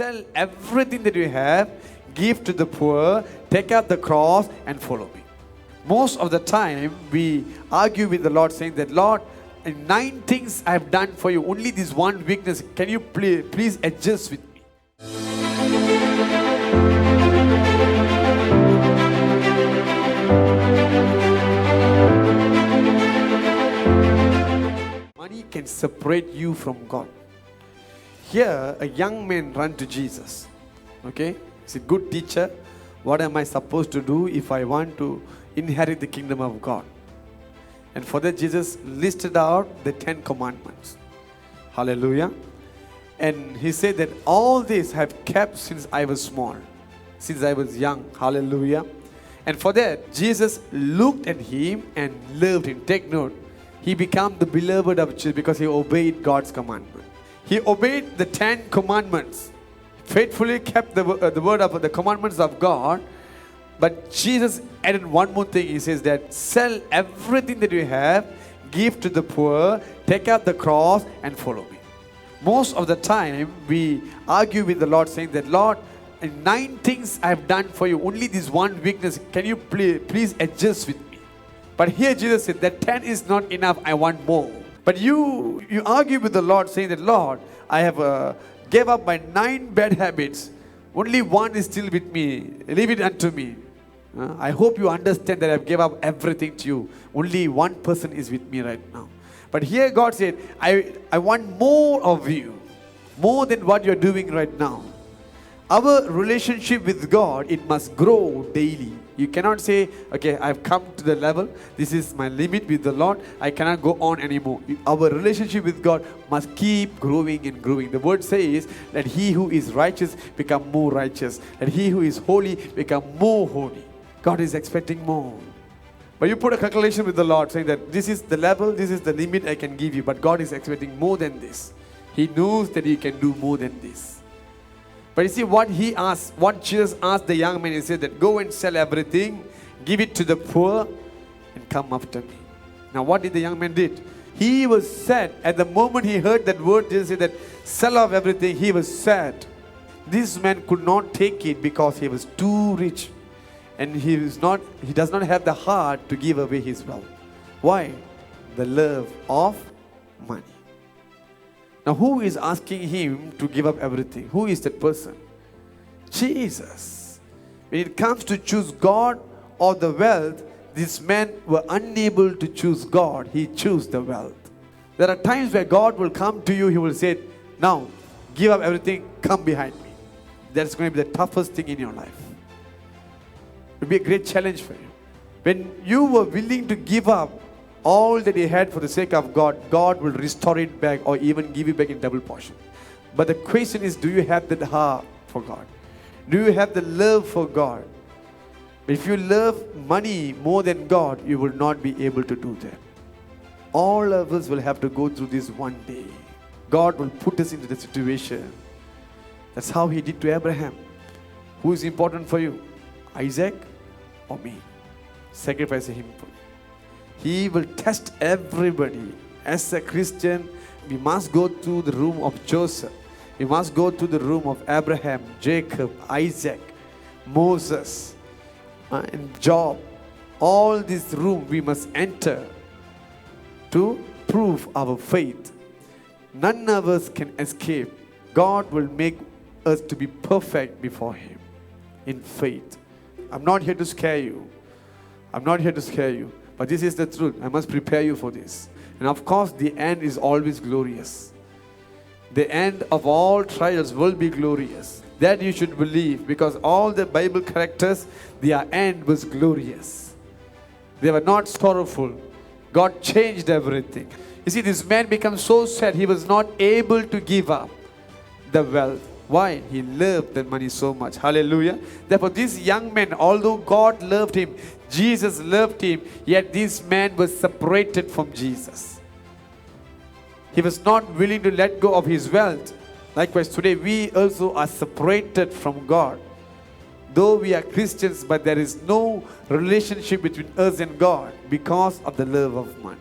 sell everything that you have, give to the poor, take up the cross and follow me. Most of the time we argue with the Lord saying that, Lord, 9 things I have done for you, only this one weakness, can you please adjust with me? Money can separate you from God. Here, a young man ran to Jesus. Okay? He's a good teacher. What am I supposed to do if I want to inherit the kingdom of God? And for that, Jesus listed out the 10 commandments. Hallelujah. And he said that all this I have kept since I was small, since I was young. Hallelujah. And for that, Jesus looked at him and loved him. Take note. He became the beloved of Jesus because he obeyed God's commandment. He obeyed the 10 commandments, faithfully kept the word of the commandments of God. But Jesus added one more thing. He says that sell everything that you have, give to the poor, take up the cross and follow me. Most of the time we argue with the Lord saying that, Lord, 9 things I have done for you, only this one weakness, can you please adjust with me? But here Jesus said that 10 is not enough, I want more. But you argue with the Lord saying that, Lord, I have gave up my 9 bad habits, only one is still with me, leave it unto me. I hope you understand that I have given up everything to you. Only one person is with me right now. But here God said, I want more of you, more than what you're doing right now. Our relationship with God, it must grow daily. You cannot say, okay, I've come to the level, this is my limit with the Lord, I cannot go on anymore. Our relationship with God must keep growing and growing. The word says that he who is righteous become more righteous, and he who is holy become more holy. God is expecting more. But you put a calculation with the Lord saying that this is the level, this is the limit I can give you. But God is expecting more than this. He knows that he can do more than this. But you see what he asked, what Jesus asked the young man, he said that go and sell everything, give it to the poor and come after me. Now what did the young man did? He was sad. At the moment he heard that word, Jesus said that sell off everything, he was sad. This man could not take it because he was too rich. And he does not have the heart to give away his wealth. Why? The love of money. Now who is asking him to give up everything? Who is that person? Jesus. When it comes to choose God or the wealth, these men were unable to choose God. He chose the wealth. There are times where God will come to you. He will say, now give up everything, come behind me. That's going to be the toughest thing in your life. It will be a great challenge for you. When you were willing to give up all that you had for the sake of God, God will restore it back or even give you back in double portion. But the question is, do you have that heart for God? Do you have the love for God? If you love money more than God, you will not be able to do that. All of us will have to go through this one day. God will put us into the situation. That's how he did to Abraham. Who is important for you? Isaac or me? Sacrifice him for you. He will test everybody. As a Christian, we must go through the room of Joseph. We must go through the room of Abraham, Jacob, Isaac, Moses, and Job. All this room we must enter to prove our faith. None of us can escape. God will make us to be perfect before him in faith. I'm not here to scare you. I'm not here to scare you. But this is the truth. I must prepare you for this. And of course, the end is always glorious. The end of all trials will be glorious. That you should believe, because all the Bible characters, their end was glorious. They were not sorrowful. God changed everything. You see, this man became so sad, he was not able to give up the wealth. Why? He loved the money so much. Hallelujah. Therefore, this young man, although God loved him, Jesus loved him, yet this man was separated from Jesus. He was not willing to let go of his wealth. Likewise, today we also are separated from God. Though we are Christians, but there is no relationship between us and God because of the love of money.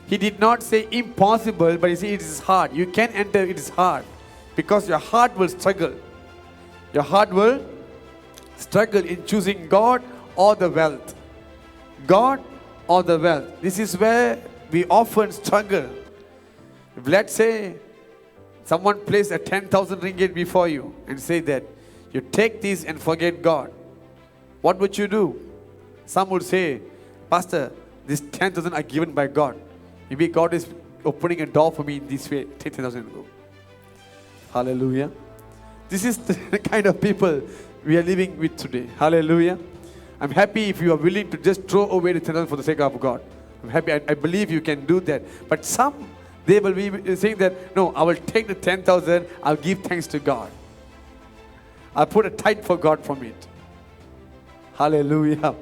He did not say impossible, but he said it is hard. You can enter, it is hard. Because your heart will struggle. Your heart will struggle in choosing God or the wealth. God or the wealth. This is where we often struggle. If, let's say, someone placed a 10,000 ringgit before you and say that you take this and forget God, what would you do? Some would say, Pastor, this 10,000 are given by God. Maybe God is opening a door for me in this way. Take 10,000 and go. Hallelujah. This is the kind of people we are living with today. Hallelujah. I'm happy if you are willing to just throw away the 10,000 for the sake of God. I'm happy. I believe you can do that. But some, they will be saying that, no, I will take the 10,000. I'll give thanks to God. I'll put a tithe for God from it. Hallelujah.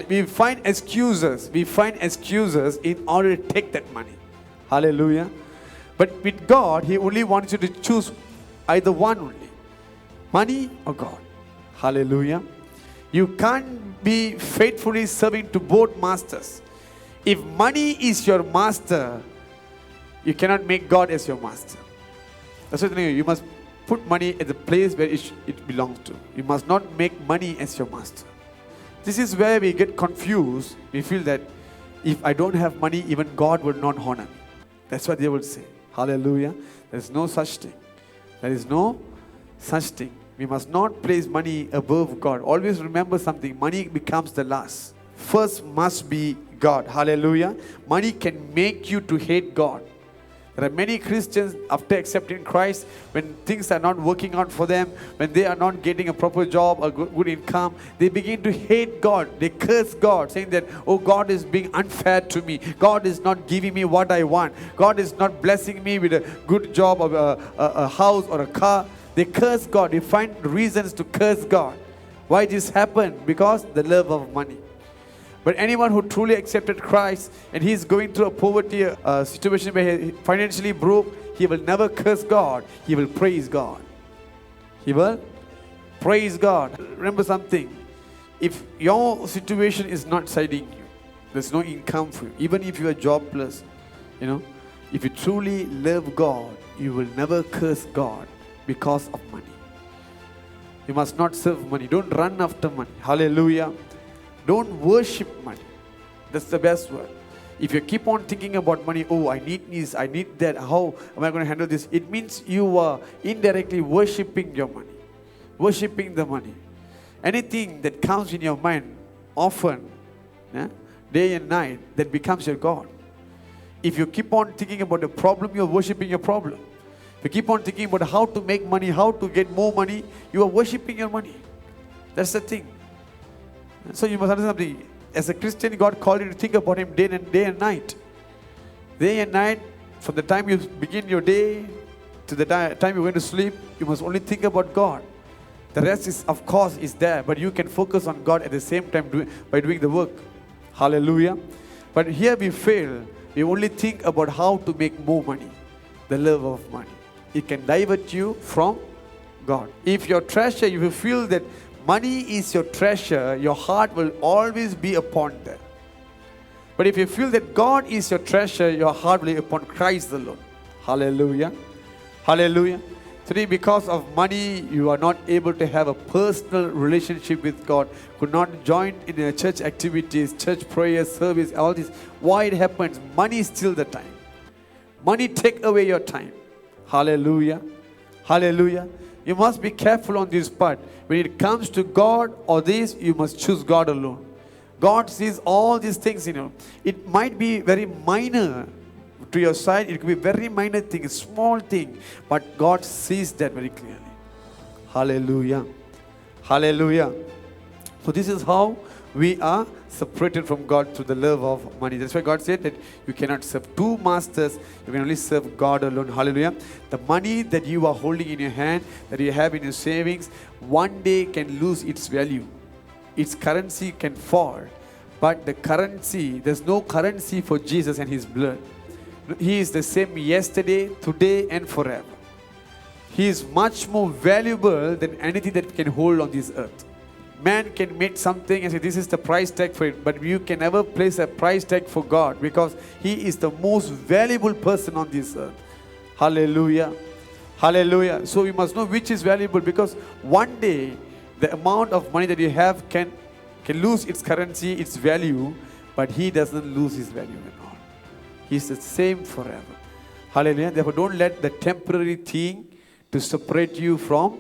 We find excuses. We find excuses in order to take that money. Hallelujah. But with God, He only wants you to choose either one only. Money or God. Hallelujah. You can't be faithfully serving to both masters. If money is your master, you cannot make God as your master. That's what I'm telling you. You must put money at the place where it belongs to. You must not make money as your master. This is where we get confused. We feel that if I don't have money, even God will not honor me. That's what they will say. Hallelujah. There is no such thing. There is no such thing. We must not place money above God. Always remember something. Money becomes the last. First must be God. Hallelujah. Money can make you to hate God. There are many Christians, after accepting Christ, when things are not working out for them, when they are not getting a proper job, a good income, they begin to hate God. They curse God, saying that, oh, God is being unfair to me. God is not giving me what I want. God is not blessing me with a good job or a house or a car. They curse God. They find reasons to curse God. Why this happened? Because the love of money. But anyone who truly accepted Christ and he is going through a poverty situation where he financially broke, he will never curse God. He will praise God. He will praise God. Remember something. If your situation is not siding you, there's no income for you, even if you are jobless, if you truly love God, you will never curse God because of money. You must not serve money. Don't run after money. Hallelujah. Don't worship money. That's the best word. If you keep on thinking about money, oh, I need this, I need that, how am I going to handle this? It means you are indirectly worshiping your money. Worshiping the money. Anything that comes in your mind often, day and night, that becomes your God. If you keep on thinking about the problem, you are worshiping your problem. If you keep on thinking about how to make money, how to get more money, you are worshiping your money. That's the thing. So you must understand something. As a Christian, God called you to think about Him day and night. Day and night, from the time you begin your day to the time you're going to sleep, you must only think about God. The rest is, of course, is there, but you can focus on God at the same time by doing the work. Hallelujah. But here we fail. We only think about how to make more money. The love of money. It can divert you from God. If your treasure, if you feel that money is your treasure, your heart will always be upon that. But if you feel that God is your treasure, your heart will be upon Christ alone. Hallelujah. Hallelujah. Today, because of money, you are not able to have a personal relationship with God. Could not join in church activities, church prayers, service, all this. Why it happens? Money steals the time. Money take away your time. Hallelujah. Hallelujah. You must be careful on this part. When it comes to God or this, you must choose God alone. God sees all these things, It might be very minor to your side. It could be very minor thing, small thing. But God sees that very clearly. Hallelujah. Hallelujah. So this is how we are separated from God through the love of money. That's why God said that you cannot serve two masters. You can only serve God alone. Hallelujah. The money that you are holding in your hand, that you have in your savings, one day can lose its value. Its currency can fall. But the currency, there's no currency for Jesus and His blood. He is the same yesterday, today, and forever. He is much more valuable than anything that can hold on this earth. Man can make something and say, this is the price tag for it. But you can never place a price tag for God, because He is the most valuable person on this earth. Hallelujah. Hallelujah. So we must know which is valuable, because one day the amount of money that you have can lose its currency, its value, but he doesn't lose his value at all. He's the same forever. Hallelujah. Therefore, don't let the temporary thing to separate you from